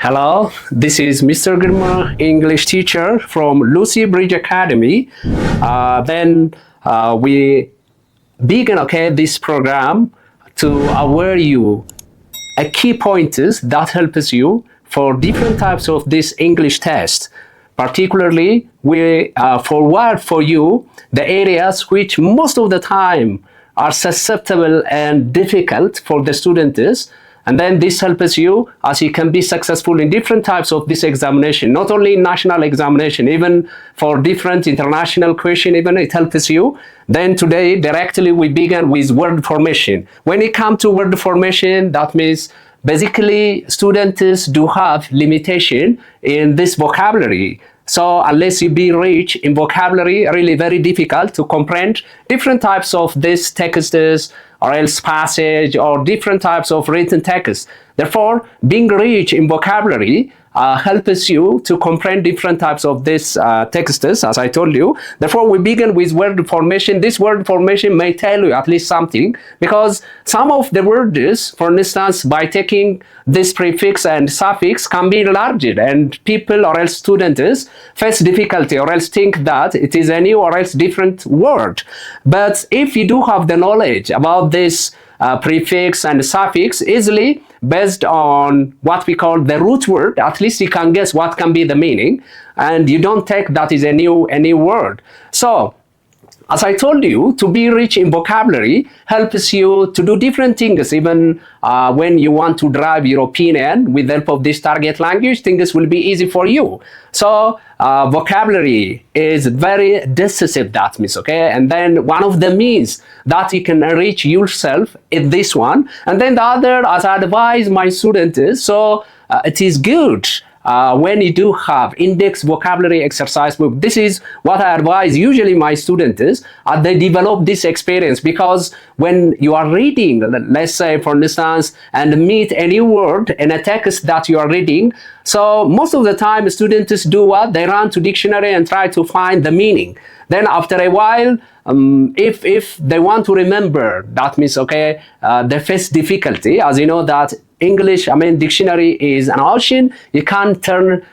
Hello, this is Mr. Girma, English teacher from Lucybridge Academy. We begin this program to aware you a key pointers that helps you for different types of this English test. Particularly, we forward for you the areas which most of the time are susceptible and difficult for the students. And then this helps you as you can be successful in different types of this examination, not only in national examination, even for different international question, even it helps you. Then today, directly we begin with word formation. When it comes to word formation, that means basically students do have limitation in this vocabulary. So unless you be rich in vocabulary, really very difficult to comprehend different types of these texts or else passage or different types of written text. Therefore, being rich in vocabulary helps you to comprehend different types of these texts, as I told you. Therefore, we begin with word formation. This word formation may tell you at least something, because some of the words, for instance, by taking this prefix and suffix, can be enlarged, and people or else students face difficulty or else think that it is a new or else different word. But if you do have the knowledge about this prefix and suffix easily, based on what we call the root word, at least you can guess what can be the meaning, and you don't take that is a new word. So as I told you, to be rich in vocabulary helps you to do different things. Even when you want to drive your opinion with the help of this target language, things will be easy for you. So vocabulary is very decisive, that means, okay? And then one of the means that you can enrich yourself is this one. And then the other, as I advise my students, it is good when you do have index vocabulary exercise book. This is what I advise usually my students as they develop this experience, because when you are reading, let's say for instance, and meet any word in a text that you are reading, so most of the time students do what? They run to dictionary and try to find the meaning. Then after a while, if they want to remember, that means, okay, they face difficulty. As you know that English, dictionary is an ocean. You can't turn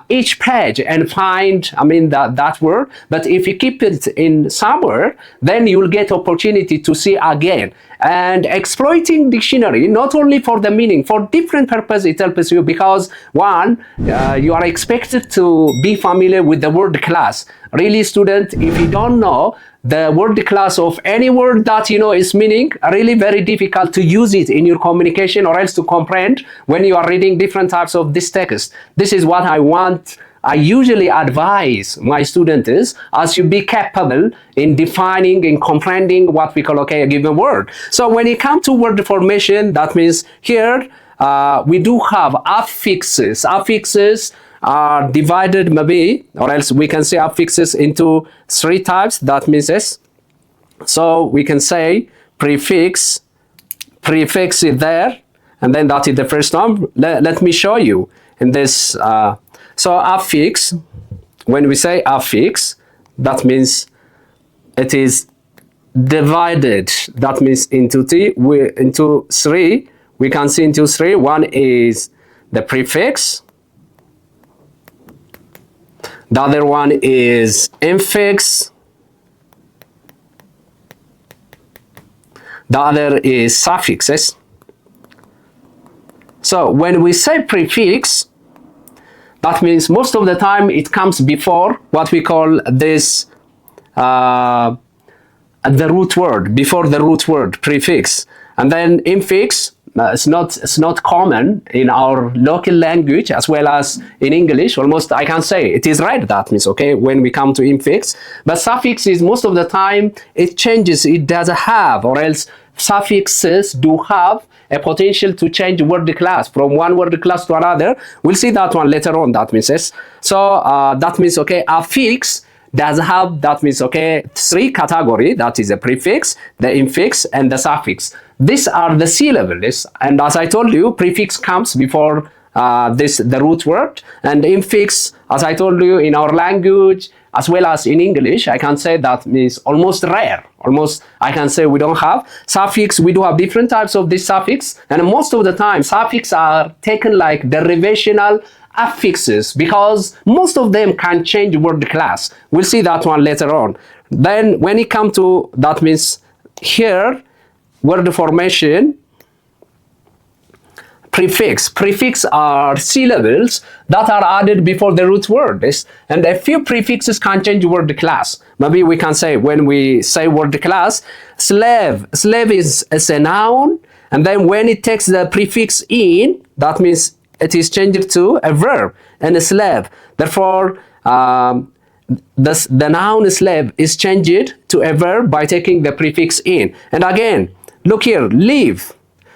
each page and find, that word. But if you keep it in somewhere, then you will get opportunity to see again. And exploiting dictionary, not only for the meaning, for different purpose, it helps you, because one, you are expected to be familiar with the word class. Really, student, if you don't know the word class of any word that you know is meaning, really very difficult to use it in your communication or else to comprehend when you are reading different types of this text. This is what I usually advise my students as you be capable in defining and comprehending what we call, okay, a given word. So when it comes to word formation, that means here we do have affixes. Affixes are divided maybe, or else we can say affixes into three types. That means yes. So we can say prefix is there, and then that is the first one. Let me show you in this. So affix, when we say affix, that means it is divided. That means into three. We can see into three. One is the prefix. The other one is infix. The other is suffixes. So when we say prefix, that means most of the time it comes before what we call this the root word, before the root word, prefix. And then infix, it's not common in our local language as well as in English. Almost I can say it is right, that means, okay, when we come to infix. But suffix is most of the time it changes, it does have, or else suffixes do have a potential to change word class from one word class to another. We'll see that one later on, that means yes. So that means, okay, affix does have, that means, okay, three category. That is the prefix, the infix, and the suffix. These are the C levels, and as I told you, prefix comes before the root word. And infix, as I told you, in our language as well as in English, I can say that means almost rare. Almost, I can say we don't have. Suffix, we do have different types of this suffix, and most of the time suffix are taken like derivational affixes, because most of them can change word class. We'll see that one later on. Then when it comes to, that means here, word formation, prefix are syllables that are added before the root word, and a few prefixes can change word class. Maybe we can say, when we say word class, slave is a noun, and then when it takes the prefix in, that means it is changed to a verb, and a slave. Therefore, the noun slave is changed to a verb by taking the prefix in. And again, look here, live.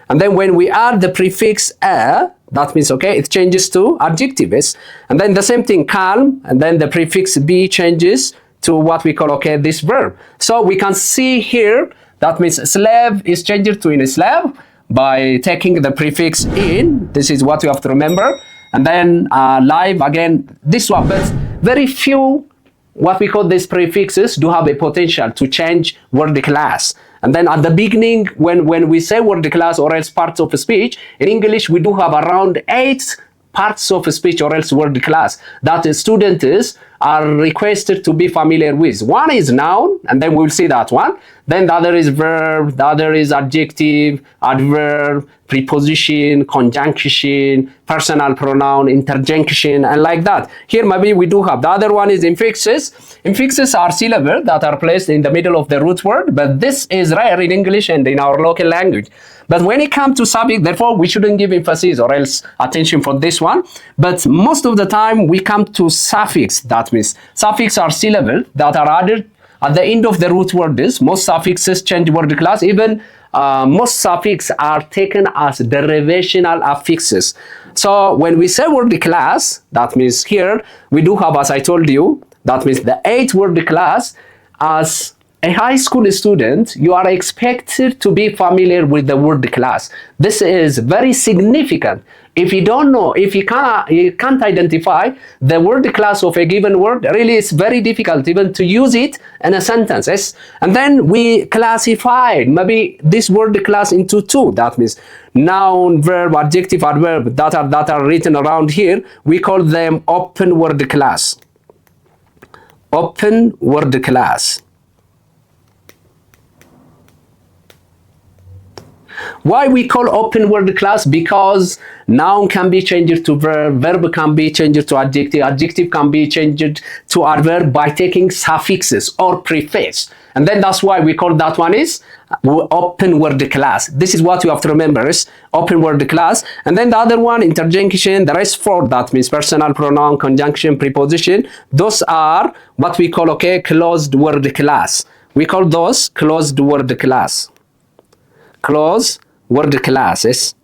And then when we add the prefix a, that means, okay, it changes to adjectives. And then the same thing, calm, and then the prefix be changes to what we call, okay, this verb. So we can see here, that means slave is changed to in a slave by taking the prefix in. This is what you have to remember. And then live, again, this one, but very few, what we call these prefixes, do have a potential to change word class. And then at the beginning, when we say word class or else parts of a speech, in English we do have around 8 parts of a speech or else word class that the students are requested to be familiar with. One is noun, and then we'll see that one. Then the other is verb, the other is adjective, adverb, preposition, conjunction, personal pronoun, interjunction, and like that. Here maybe we do have. The other one is infixes. Infixes are syllables that are placed in the middle of the root word, but this is rare in English and in our local language. But when it comes to suffix, therefore, we shouldn't give emphasis or else attention for this one. But most of the time, we come to suffix. That means suffix are syllables that are added at the end of the root word. Most suffixes change word class. Even most suffixes are taken as derivational affixes. So when we say word class, that means here we do have, as I told you, that means the 8 word class. As a high school student, you are expected to be familiar with the word class. This is very significant. If you don't know, if you can't identify the word class of a given word, really it's very difficult even to use it in a sentence. Yes? And then we classified maybe this word class into 2. That means noun, verb, adjective, adverb that are written around here. We call them open word class. Open word class. Why we call open word class? Because noun can be changed to verb, verb can be changed to adjective, adjective can be changed to adverb by taking suffixes or prefix. And then that's why we call that one is open word class. This is what you have to remember, is open word class. And then the other one, interjunction, the rest 4, that means personal pronoun, conjunction, preposition. Those are what we call, okay, closed word class. We call those closed word class. Closed word classes.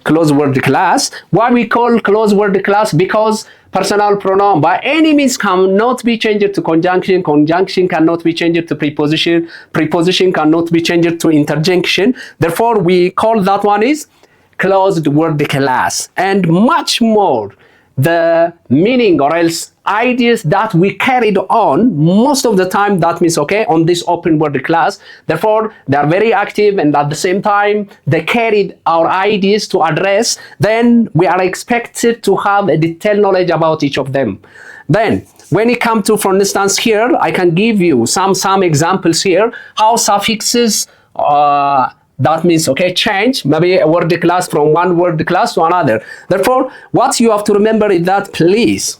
Closed word class. Why we call closed word class? Because personal pronoun by any means cannot be changed to conjunction, conjunction cannot be changed to preposition, preposition cannot be changed to interjunction. Therefore, we call that one is closed word class. And much more, the meaning or else ideas that we carried on most of the time, that means, okay, on this open word class. Therefore, they are very active, and at the same time they carried our ideas to address. Then we are expected to have a detailed knowledge about each of them. Then when it comes to, for instance, here I can give you some examples here how suffixes that means, okay, change maybe a word class from one word class to another. Therefore, what you have to remember is that, please,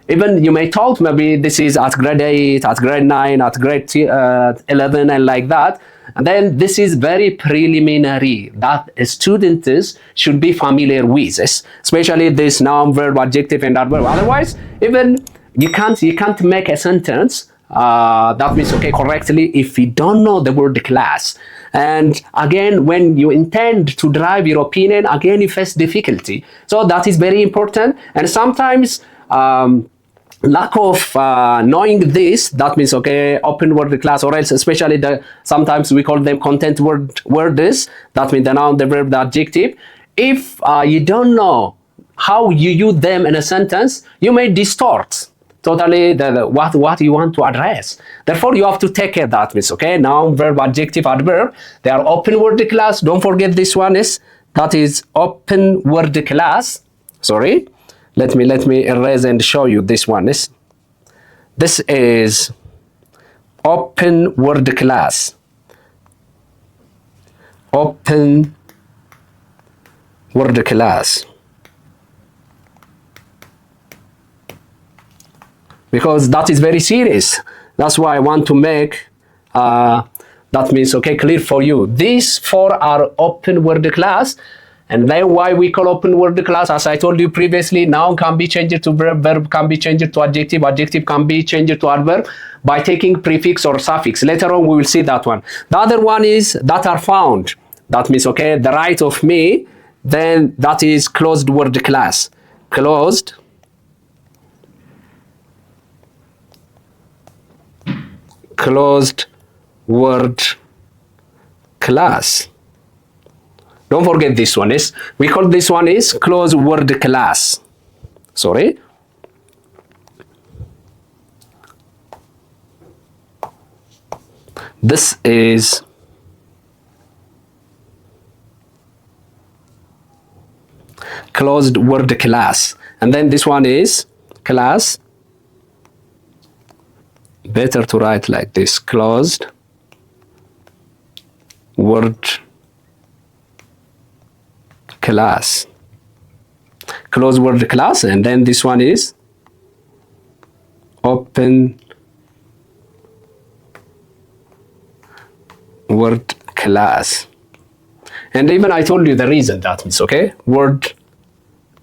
even you may thought maybe this is at grade 8, at grade 9, at grade 11, and like that. And then this is very preliminary that students should be familiar with, especially this noun, verb, adjective, and adverb. Otherwise, even you can't make a sentence that means, okay, correctly if you don't know the word class. And again, when you intend to drive your opinion, again you face difficulty. So that is very important. And sometimes lack of knowing this, that means, okay, open word class, or else especially sometimes we call them content words, that means the noun, the verb, the adjective. If you don't know how you use them in a sentence, you may distort totally what you want to address. Therefore, you have to take care of that means, okay, noun, verb, adjective, adverb, they are open word class. Don't forget this one that is open word class. Sorry, let me erase and show you this one. This is open word class. Open word class. Because that is very serious. That's why I want to make that means, okay, clear for you. These four are open word class. And then why we call open word class, as I told you previously, noun can be changed to verb, verb can be changed to adjective, adjective can be changed to adverb by taking prefix or suffix. Later on, we will see that one. The other one is that are found. That means, okay, the right of me, then that is closed word class. Closed word class. Don't forget this one we call this one closed word class. Sorry. This is closed word class. And then this one is class. Better to write like this, closed word class. Closed word class. And then this one is open word class. And even I told you the reason, that means, okay,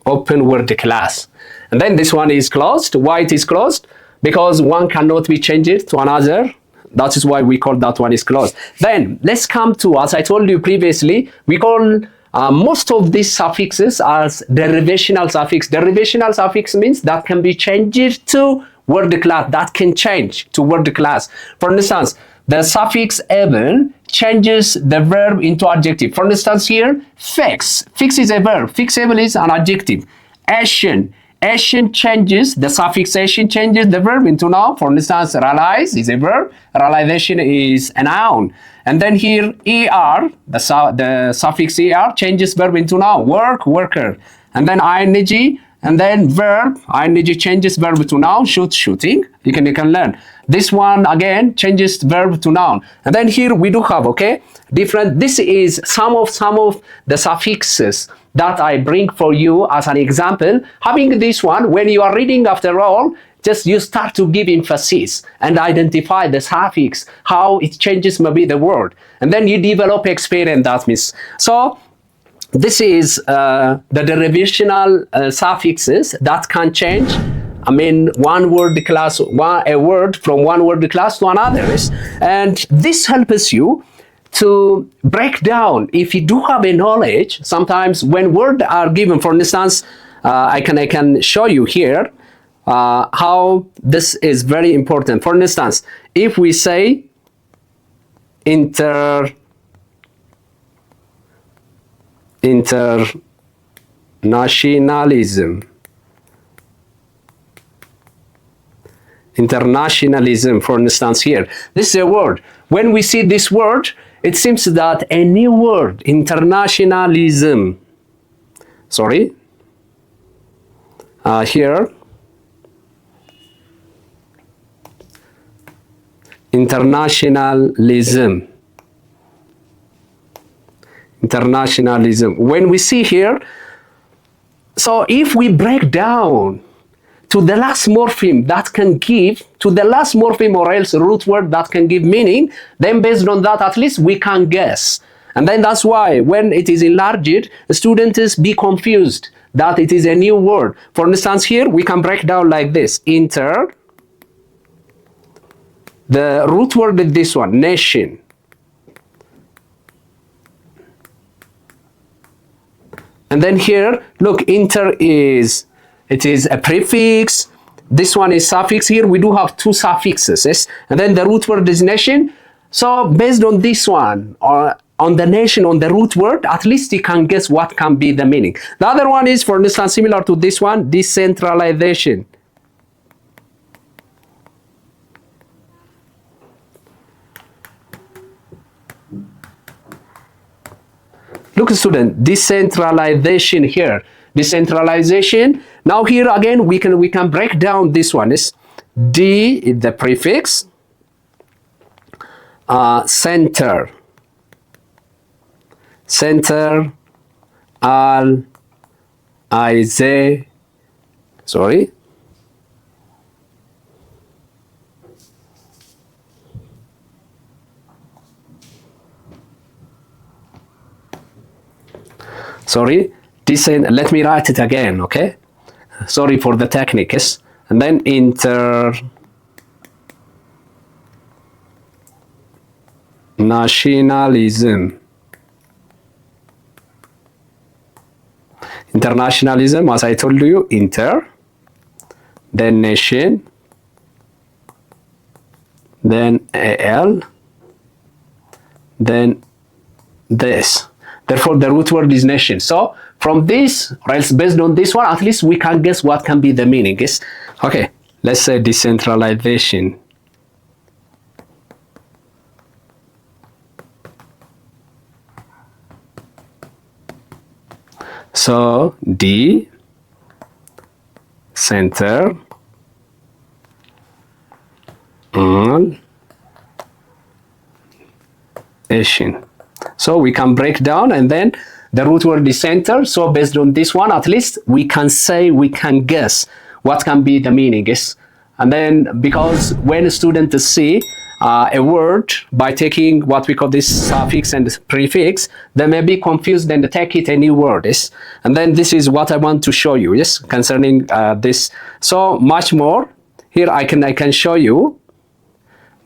open word class. And then this one is closed. Why it is closed? Because one cannot be changed to another. That is why we call that one is closed. Then let's come to, as I told you previously, we call most of these suffixes as derivational suffix. Derivational suffix means that can be changed to word class, that can change to word class. For instance, the suffix able changes the verb into adjective. For instance, here, fix. Fix is a verb. Fixable is an adjective. Asian. Asian changes, the suffix Asian changes the verb into noun. For instance, realize is a verb. Realization is a noun. And then here, er, the suffix er changes verb into noun. Work, worker. And then ing, and then verb. Ing changes verb to noun. Shoot, shooting. You can learn. This one again changes verb to noun. And then here we do have, okay, different. This is some of the suffixes that I bring for you as an example. Having this one, when you are reading after all, just you start to give emphasis and identify the suffix, how it changes maybe the word. And then you develop experience, that means. So this is the derivational suffixes that can change, I mean, one word class, a word from one word class to another. And this helps you to break down. If you do have a knowledge, sometimes when words are given, for instance, I can show you here how this is very important. For instance, if we say internationalism, for instance, here, this is a word. When we see this word, it seems that a new word, internationalism, sorry, here, internationalism. When we see here, so if we break down to the last morpheme that can give, to the last morpheme or else root word that can give meaning, then based on that, at least we can guess. And then that's why when it is enlarged, students be confused that it is a new word. For instance, here we can break down like this. The root word is this one, nation. And then here, look, it is a prefix. this one is suffix. Here we do have two suffixes, yes? And then the root word is nation. So based on this one, or on the nation, on the root word, at least you can guess what can be the meaning. The other one is, for instance, similar to this one, decentralization. Look, student, decentralization here. Decentralization. Now here again, we can break down this one. Is D is the prefix. Center. Center. Al. Sorry. Sorry, let me write it again, okay? Sorry for the techniques. And then internationalism. Internationalism, as I told you, then nation, then AL, then this. Therefore, the root word is nation. So from this, or else based on this one, at least we can guess what can be the meaning. Yes? Okay, let's say decentralization. So D, center, nation. So we can break down, and then the root word is center. So based on this one, at least we can say, we can guess what can be the meaning. Yes? And then because when students see a word by taking what we call this suffix and prefix, they may be confused and take it any word. Yes? And then this is what I want to show you, yes, concerning this. So much more. Here I can show you.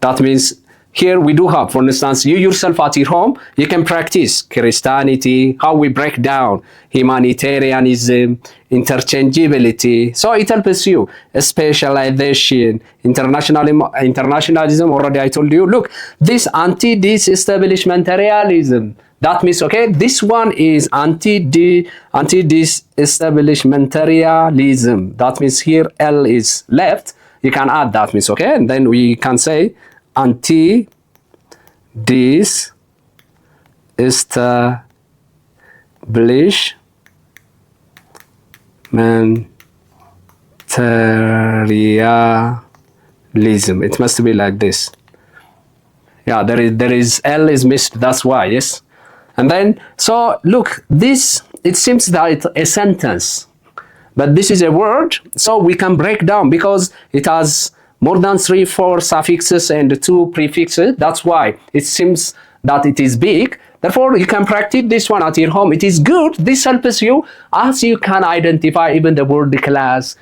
That means here we do have, for instance, you yourself at your home, you can practice Christianity, how we break down humanitarianism, interchangeability. So it helps you. Specialization, internationalism, already I told you. Look, this anti-disestablishmentarianism. That means, okay, this one is anti-disestablishmentarianism. That means here L is left. You can add that means, okay, and then we can say anti-disestablishmentarianism. It must be like this. Yeah, there is L is missed. That's why. Yes, and then so look, this, it seems that it's a sentence, but this is a word. So we can break down because it has more than 3-4 suffixes and 2 prefixes. That's why it seems that it is big. Therefore, you can practice this one at your home. It is good. This helps you as you can identify even the word class.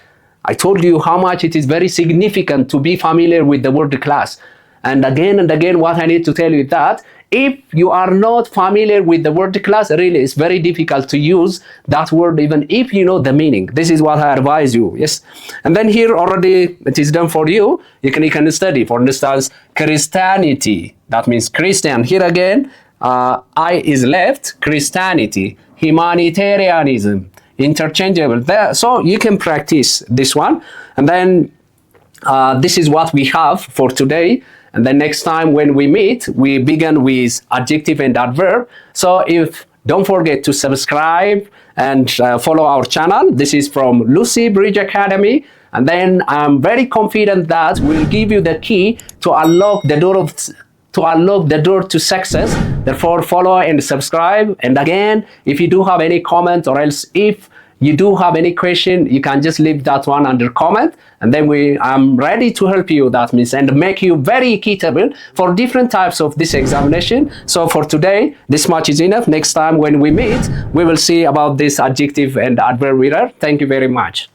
I told you how much it is very significant to be familiar with the word class. And again, what I need to tell you is that if you are not familiar with the word class, really it's very difficult to use that word even if you know the meaning. This is what I advise you, yes. And then here already it is done for you. You can study, for instance, Christianity. That means Christian. Here again, I is left, Christianity, humanitarianism, interchangeable. So you can practice this one. And then this is what we have for today. And then next time when we meet, we begin with adjective and adverb. So don't forget to subscribe and follow our channel. This is from Lucybridge Academy. And then I'm very confident that we'll give you the key to unlock the door to success. Therefore, follow and subscribe. And again, if you do have any comment, or else if you do have any question, you can just leave that one under comment, and then I'm ready to help you, that means, and make you very equitable for different types of this examination. So for today, this much is enough. Next time when we meet, we will see about this adjective and adverb. Thank you very much.